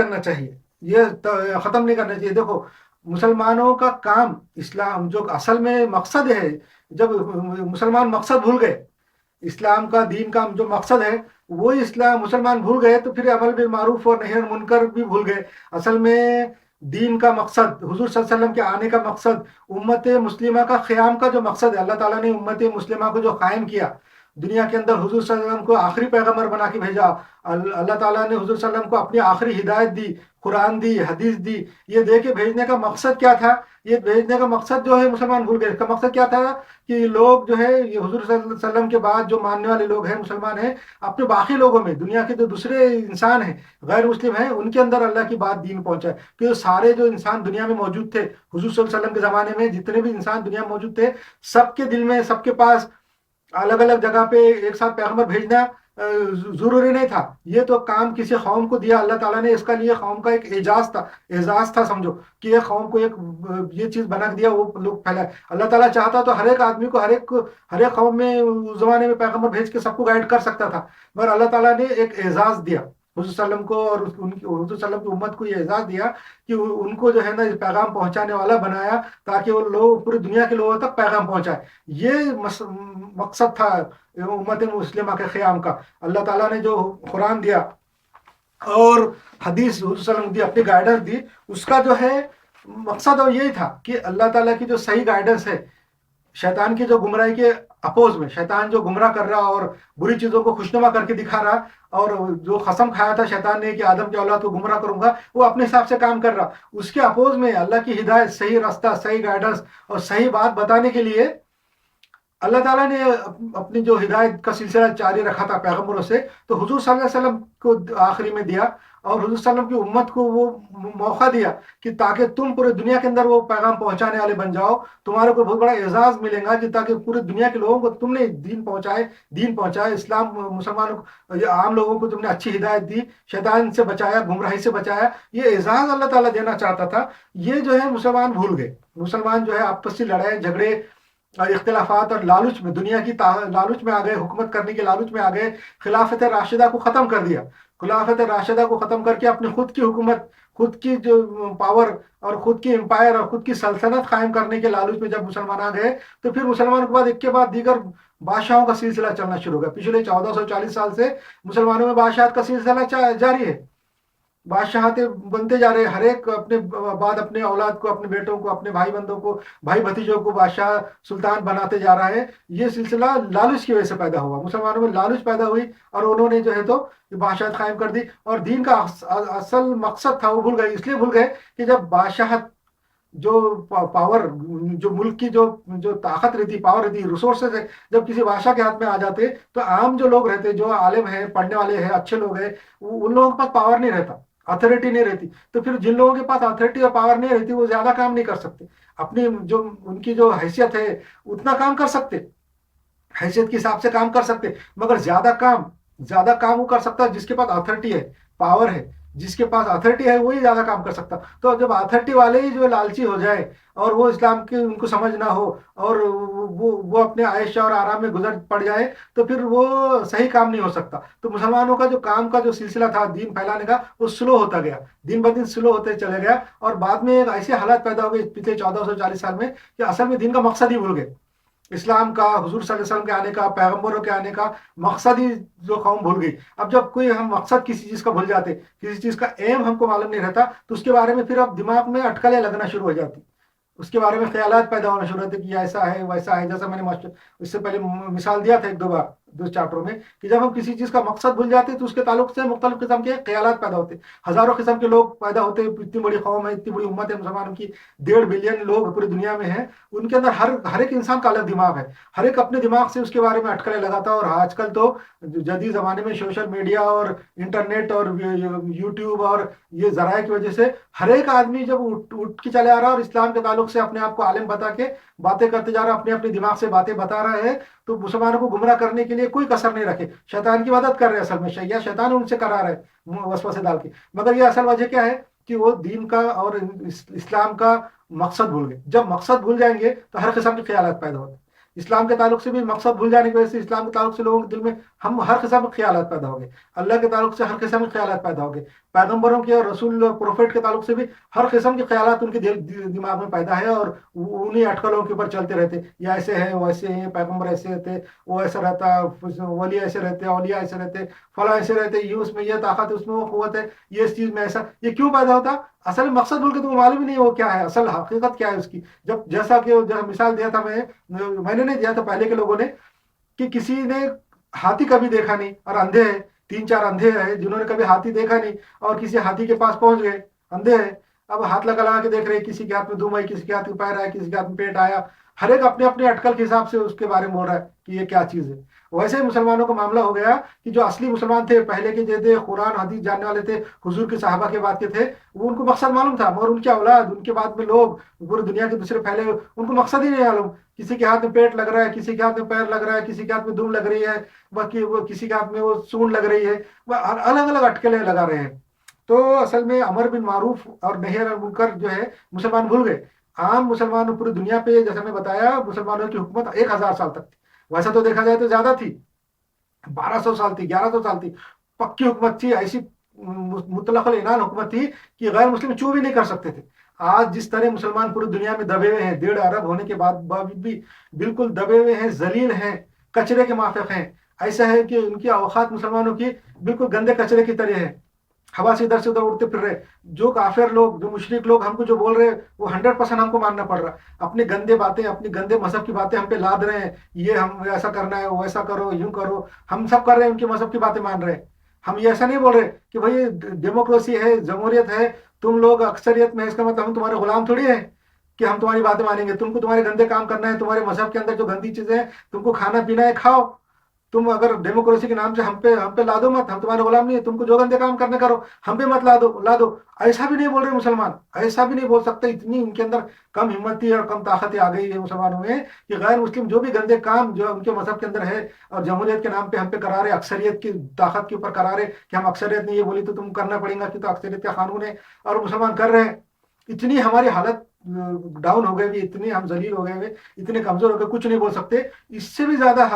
کرنا چاہیے، یہ ختم نہیں کرنا چاہیے۔ دیکھو مسلمانوں کا کام اسلام جو اصل میں مقصد ہے، جب مسلمان مقصد بھول گئے، اسلام کا دین کا جو مقصد ہے وہ اسلام مسلمان بھول گئے، تو پھر عمل بالمعروف اور نہی عن المنکر بھی بھول گئے۔ اصل میں دین کا مقصد، حضور صلی اللہ علیہ وسلم کے آنے کا مقصد، امت مسلمہ کا قیام کا جو مقصد ہے، اللہ تعالیٰ نے امت مسلمہ کو جو قائم کیا دنیا کے اندر، حضور صلی اللہ علیہ وسلم کو آخری پیغمبر بنا کے بھیجا، اللہ تعالیٰ نے حضور صلی اللہ علیہ وسلم کو اپنی آخری ہدایت دی، قرآن دی، حدیث دی، یہ دے کے بھیجنے کا مقصد کیا تھا؟ یہ بھیجنے کا مقصد جو ہے مسلمان بھول گئے۔ اس کا مقصد کیا تھا کہ لوگ جو ہے یہ حضور صلی اللہ علیہ وسلم کے بعد جو ماننے والے لوگ ہیں، مسلمان ہیں، اپنے باقی لوگوں میں، دنیا کے جو دوسرے انسان ہیں غیر مسلم ہیں، ان کے اندر اللہ کی بات دین پہنچائے۔ کہ سارے جو انسان دنیا میں موجود تھے حضور صلی اللہ علیہ وسلم کے زمانے میں، جتنے بھی انسان دنیا میں موجود تھے، سب کے دل میں، سب کے پاس الگ الگ جگہ پہ ایک ساتھ پیغمبر بھیجنا ضروری نہیں تھا۔ یہ تو کام کسی قوم کو دیا اللہ تعالیٰ نے، اس کا لیے قوم کا ایک اعزاز تھا سمجھو، کہ ایک قوم کو ایک یہ چیز بنا دیا، وہ لوگ پھیلائے۔ اللہ تعالیٰ چاہتا تو ہر ایک آدمی کو، ہر ایک قوم میں اس زمانے میں پیغمبر بھیج کے سب کو گائیڈ کر سکتا تھا، مگر اللہ تعالیٰ نے ایک اعزاز دیا حضور صلی اللہ علیہ وسلم کو، اور حضور صلی اللہ علیہ وسلم کی امت کو یہ اعزاز دیا کہ ان کو جو ہے نا پیغام پہنچانے والا بنایا، تاکہ وہ لوگ پوری دنیا کے لوگوں تک پیغام پہنچائے۔ یہ مقصد تھا امت مسلمہ کے قیام کا۔ اللہ تعالیٰ نے جو قرآن دیا اور حدیث حضور صلی اللہ علیہ وسلم دی، اپنی گائیڈنس دی، اس کا جو ہے مقصد اور یہی تھا کہ اللہ تعالیٰ کی جو صحیح گائیڈنس ہے، شیطان کی جو گمراہی کے اپوز میں، شیطان جو گمراہ کر رہا اور بری چیزوں کو خوشنما کر کے دکھا رہا، اور جو قسم کھایا تھا شیطان نے کہ آدم کی اولاد کو گمراہ کروں گا، وہ اپنے حساب سے کام کر رہا، اس کے اپوز میں اللہ کی ہدایت، صحیح راستہ، صحیح گائیڈنس اور صحیح بات بتانے کے لیے اللہ تعالیٰ نے اپنی جو ہدایت کا سلسلہ جاری رکھا تھا پیغمبروں سے، تو حضور صلی اللہ علیہ وسلم کو آخری میں دیا، اور حضور صلی اللہ علیہ وسلم کی امت کو وہ موقع دیا کہ تاکہ تم پورے دنیا کے اندر وہ پیغام پہنچانے والے بن جاؤ، تمہارے کو بہت بڑا اعزاز ملے گا، کہ تاکہ پورے دنیا کے لوگوں کو تم نے دین پہنچائے، اسلام مسلمانوں کو، عام لوگوں کو تم نے اچھی ہدایت دی، شیطان سے بچایا، گمراہی سے بچایا۔ یہ اعزاز اللہ تعالیٰ دینا چاہتا تھا، یہ جو ہے مسلمان بھول گئے۔ مسلمان جو ہے آپسی لڑائی جھگڑے اور اختلافات اور لالچ میں، دنیا کی لالچ میں آ گئے، حکومت کرنے کے لالچ میں آ گئے، خلافت راشدہ کو ختم کر دیا۔ خلافت راشدہ کو ختم کر کے اپنی خود کی حکومت، خود کی جو پاور اور خود کی امپائر اور خود کی سلطنت قائم کرنے کے لالچ میں جب مسلمان آ گئے، تو پھر مسلمان کے بعد ایک کے بعد دیگر بادشاہوں کا سلسلہ چلنا شروع ہو گیا۔ پچھلے 1440 سال سے مسلمانوں میں بادشاہت کا سلسلہ جاری ہے، بادشاہتے بنتے جا رہے، ہر ایک اپنے بعد اپنے اولاد کو، اپنے بیٹوں کو، اپنے بھائی بندوں کو، بھائی بھتیجوں کو بادشاہ سلطان بناتے جا رہا ہے۔ یہ سلسلہ لالچ کی وجہ سے پیدا ہوا، مسلمانوں میں لالچ پیدا ہوئی، اور انہوں نے جو ہے تو بادشاہت قائم کر دی، اور دین کا اصل مقصد تھا وہ بھول گئے۔ اس لیے بھول گئے کہ جب بادشاہت، جو پاور، جو ملک کی جو طاقت رہتی، پاور رہتی، ریسورسز ہے، جب کسی بادشاہ کے ہاتھ میں آ جاتے، تو عام جو لوگ رہتے، جو عالم ہیں، پڑھنے والے ہیں، اچھے لوگ ہیں، ان لوگوں کے پاس پاور نہیں رہتا، اتھارٹی نہیں رہتی۔ تو پھر جن لوگوں کے پاس اتھارٹی اور پاور نہیں رہتی، وہ زیادہ کام نہیں کر سکتے، اپنی جو ان کی جو حیثیت ہے اتنا کام کر سکتے، حیثیت کے حساب سے کام کر سکتے، مگر زیادہ کام وہ کر سکتا ہے جس کے پاس اتھارٹی ہے، پاور ہے، جس کے پاس اتھارٹی ہے وہی زیادہ کام کر سکتا۔ تو جب اتھارٹی والے ہی جو لالچی ہو جائے، اور وہ اسلام کی ان کو سمجھ نہ ہو، اور وہ اپنے عائش اور آرام میں گزر پڑ جائے، تو پھر وہ صحیح کام نہیں ہو سکتا۔ تو مسلمانوں کا جو کام کا جو سلسلہ تھا دین پھیلانے کا، وہ سلو ہوتا گیا، دن بدن سلو ہوتے چلے گیا، اور بعد میں ایک ایسے حالات پیدا ہو گئے پچھلے 1440 سال میں، کہ اصل میں دین کا مقصد ہی بھول گئے، اسلام کا، حضور صلی اللہ علیہ وسلم کے آنے کا، پیغمبروں کے آنے کا مقصد ہی جو قوم بھول گئی۔ اب جب کوئی ہم مقصد کسی چیز کا بھول جاتے، کسی چیز کا ایم ہم کو معلوم نہیں رہتا، تو اس کے بارے میں پھر اب دماغ میں اٹکلیں لگنا شروع ہو جاتی، اس کے بارے میں خیالات پیدا ہونا شروع ہوتے کہ ایسا ہے ویسا ہے۔ جیسا میں نے اس سے پہلے مثال دیا تھا ایک دو بار دو چیپٹروں میں، کہ جب ہم کسی چیز کا مقصد بھول جاتے تو اس کے تعلق سے مختلف قسم کے خیالات پیدا ہوتے، ہزاروں قسم کے لوگ پیدا ہوتے، اتنی بڑی قوم ہے، اتنی بڑی امت ہے مسلمانوں کی، 1.5 بلین لوگ پوری دنیا میں ہیں، ان کے اندر ہر ایک انسان کا الگ دماغ ہے، ہر ایک اپنے دماغ سے اس کے بارے میں اٹکلیں لگاتا ہے۔ اور آج کل تو جدید زمانے میں سوشل میڈیا اور انٹرنیٹ اور یوٹیوب اور یہ ذرائع کی وجہ سے ہر ایک آدمی جب اٹھ کے چلے آ رہا ہے، اور اسلام کے تعلق سے اپنے آپ کو عالم بتا کے باتیں کرتے جا رہا ہے، اپنے دماغ سے باتیں بتا رہا ہے، تو مسلمانوں کو گمراہ کرنے کے لیے کوئی کسر نہیں رکھے، شیطان کی مدد کر رہے ہیں، اصل میں شیطان ان سے کرا رہا ہے وسوسے ڈال کے۔ مگر یہ اصل وجہ کیا ہے کہ وہ دین کا اور اسلام کا مقصد بھول گئے۔ جب مقصد بھول جائیں گے تو ہر قسم کے خیالات پیدا ہوتے ہیں۔ اسلام کے تعلق سے بھی مقصد بھول جانے کی وجہ سے اسلام کے تعلق سے لوگوں کے دل میں ہم ہر قسم کے خیالات پیدا ہو گئے، اللہ کے تعلق سے ہر قسم کے خیالات پیدا ہو گئے، پیغمبروں کے اور رسول پروفیٹ کے تعلق سے بھی ہر قسم کے خیالات ان کے دماغ میں پیدا ہے، اور انہیں اٹکلوں کے اوپر چلتے رہتے، یہ ایسے ہے وہ ایسے ہیں، پیغمبر ایسے رہتے، وہ ایسا رہتا، ولی ایسے رہتے، اولیاء ایسے رہتے، فلاں ایسے رہتے، یہ اس میں یہ طاقت ہے، اس میں وہ قوت ہے، یہ اس چیز میں ایسا، یہ کیوں پیدا ہوتا؟ اصل مقصد بول کے تو معلوم ہی نہیں وہ کیا ہے، اصل حقیقت کیا ہے اس کی. جب جیسا کہ مثال دیا تھا میں نے نہیں دیا تھا، پہلے کے لوگوں نے، کہ کسی نے ہاتھی کبھی دیکھا نہیں اور اندھے ہیں، 3-4 اندھے ہیں جنہوں نے کبھی ہاتھی دیکھا نہیں اور کسی ہاتھی کے پاس پہنچ گئے، اندھے ہیں، اب ہاتھ لگا کے دیکھ رہے، کسی کے ہاتھ میں دم آئی، کسی کے ہاتھ میں پیر آیا، کسی کے ہاتھ میں پیٹ آیا، ہر ایک اپنے اپنے اٹکل کے حساب سے اس کے بارے میں بول رہا ہے کہ یہ کیا چیز ہے. ویسے ہی مسلمانوں کا معاملہ ہو گیا کہ جو اصلی مسلمان تھے پہلے کے، جو تھے قرآن حدیث جاننے والے تھے، حضور کے صحابہ کے بعد کے تھے، وہ ان کو مقصد معلوم تھا، مگر ان کی اولاد، ان کے بعد میں لوگ پوری دنیا کے دوسرے پھیلے ہوئے، ان کو مقصد ہی نہیں معلوم. کسی کے ہاتھ میں پیٹ لگ رہا ہے، کسی کے ہاتھ میں پیر لگ رہا ہے، کسی کے ہاتھ میں دم لگ رہی ہے، باقی وہ کسی کے ہاتھ میں وہ سون لگ رہی ہے، وہ الگ الگ اٹکلیں لگا رہے ہیں. تو اصل میں امر بن معروف اور نہی عن المنکر جو ہے مسلمان بھول گئے. عام مسلمانوں پوری دنیا پہ، جیسا میں بتایا، مسلمانوں کی حکومت 1000 سال تک تھی. ویسا تو دیکھا جائے تو زیادہ تھی، 1200 سال تھی، 1100 سال تھی، پکی حکومت تھی، ایسی مطلق العنان حکومت تھی کہ غیر مسلم چو بھی نہیں کر سکتے تھے. آج جس طرح مسلمان پوری دنیا میں دبے ہوئے ہیں، 1.5 ارب ہونے کے بعد بھی بالکل دبے ہوئے ہیں، ذلیل ہیں، کچرے کے مافق ہیں. ایسا ہے کہ ان کی اوقات مسلمانوں کی بالکل گندے کچرے کی طرح ہے، ہوا سے ادھر اڑتے پھر رہے. جو کافر لوگ، جو مشرک لوگ ہم کو جو بول رہے، وہ 100% ہم کو ماننا پڑ رہا. اپنی گندے باتیں، اپنی گندے مذہب کی باتیں ہم پہ لاد رہے ہیں، یہ ہم ایسا کرنا ہے، وہ ایسا کرو، یوں کرو، ہم سب کر رہے ہیں، ان کے مذہب کی باتیں مان رہے ہیں. ہم یہ ایسا نہیں بول رہے کہ بھائی ڈیموکریسی ہے، جمہوریت ہے، تم لوگ اکثریت میں، اس کا مطلب ہم تمہارے غلام تھوڑی ہیں کہ ہم تمہاری باتیں مانیں گے. تم کو تمہارے گندے کام کرنا ہے، تمہارے مذہب کے اندر جو گندی چیزیں ہیں تم کو کھانا پینا ہے، کھاؤ. تم اگر ڈیموکریسی کے نام سے ہم پہ لا دو مت، ہم تمہارے غلام نہیں ہے، تم کو جو گندے کام کرنے کرو، ہم پہ مت لا دو. ایسا بھی نہیں بول رہے مسلمان، ایسا بھی نہیں بول سکتے. اتنی ان کے اندر کم ہمتی اور کم طاقت آ گئی ہے مسلمانوں میں کہ غیر مسلم جو بھی گندے کام جو ان کے مذہب کے اندر ہے اور جمہوریت کے نام پہ ہم پہ کرا رہے، اکثریت کی طاقت کے اوپر کرا رہے کہ ہم اکثریت نے یہ بولی تو تم کرنا پڑے گا، کہ تو اکثریت کا قانون ہے، اور مسلمان کر رہے ہیں. اتنی ہماری حالت ڈاؤن ہو گئے، اتنے ہم ذلیل ہو گئے، اتنے کمزور ہو گئے، کچھ نہیں بول سکتے. اس سے بھی زیادہ